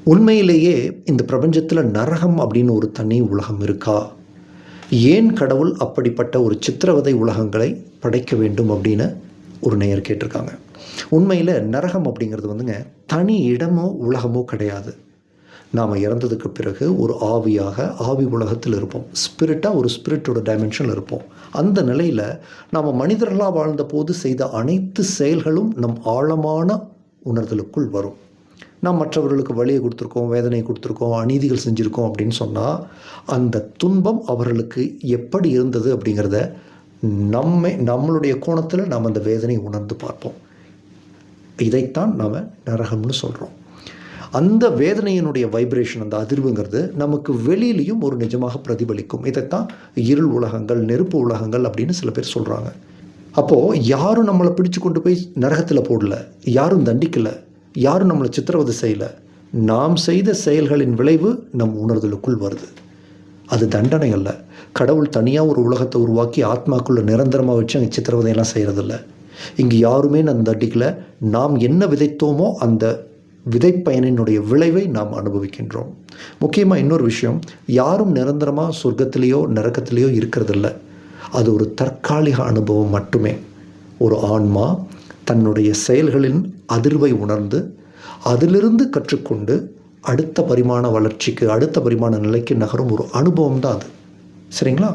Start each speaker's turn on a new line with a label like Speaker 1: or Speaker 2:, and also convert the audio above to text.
Speaker 1: உண்மையிலேயே இந்த பிரபஞ்சத்தில் நரகம் அப்படின்னு ஒரு தனி உலகம் இருக்கா? ஏன் கடவுள் அப்படிப்பட்ட ஒரு சித்திரவதை உலகங்களை படைக்க வேண்டும் அப்படின்னு ஒரு நேயர் கேட்டிருக்காங்க. உண்மையில் நரகம் அப்படிங்கிறது வந்துங்க தனி இடமோ உலகமோ கிடையாது. நாம் இறந்ததுக்கு பிறகு ஒரு ஆவியாக ஆவி உலகத்தில் இருப்போம். ஸ்பிரிட்டாக ஒரு ஸ்பிரிட்டோட டைமென்ஷனில் இருப்போம். அந்த நிலையில் நாம் மனிதர்களாக வாழ்ந்த போது செய்த அனைத்து செயல்களும் நம் ஆழமான உணர்தலுக்குள் வரும். நாம் மற்றவர்களுக்கு வலியை கொடுத்துருக்கோம், வேதனை கொடுத்துருக்கோம், அநீதிகள் செஞ்சுருக்கோம் அப்படின்னு சொன்னால் அந்த துன்பம் அவர்களுக்கு எப்படி இருந்தது அப்படிங்கிறத நம்மளுடைய கோணத்தில் நாம் அந்த வேதனையை உணர்ந்து பார்ப்போம். இதைத்தான் நாம் நரகம்னு சொல்கிறோம். அந்த வேதனையினுடைய வைப்ரேஷன், அந்த அதிர்வுங்கிறது நமக்கு வெளியிலையும் ஒரு நிஜமாக பிரதிபலிக்கும். இதைத்தான் இருள் உலகங்கள், நெருப்பு உலகங்கள் அப்படின்னு சில பேர் சொல்கிறாங்க. அப்போது யாரும் நம்மளை பிடிச்சு கொண்டு போய் நரகத்தில் போடல, யாரும் தண்டிக்கலை, யாரும் நம்மளை சித்திரவதை செய்யலை. நாம் செய்த செயல்களின் விளைவு நம் உணர்தலுக்குள் வருது. அது தண்டனை அல்ல. கடவுள் தனியாக ஒரு உலகத்தை உருவாக்கி ஆத்மாக்குள்ளே நிரந்தரமாக வச்சு அங்கே சித்திரவதையெல்லாம் செய்கிறதில்ல. இங்கே யாருமே நம்ம தண்டிக்கலை. நாம் என்ன விதைத்தோமோ அந்த விதைப்பயனினுடைய விளைவை நாம் அனுபவிக்கின்றோம். முக்கியமாக இன்னொரு விஷயம், யாரும் நிரந்தரமாக சொர்க்கத்திலேயோ நரகத்திலேயோ இருக்கிறதில்ல. அது ஒரு தற்காலிக அனுபவம் மட்டுமே. ஒரு ஆன்மா தன்னுடைய செயல்களின் அதிர்வை உணர்ந்து அதிலிருந்து கற்றுக்கொண்டு அடுத்த பரிமாண வளர்ச்சிக்கு, அடுத்த பரிமாண நிலைக்கு நகரும் ஒரு அனுபவம் தான் அது. சரிங்களா?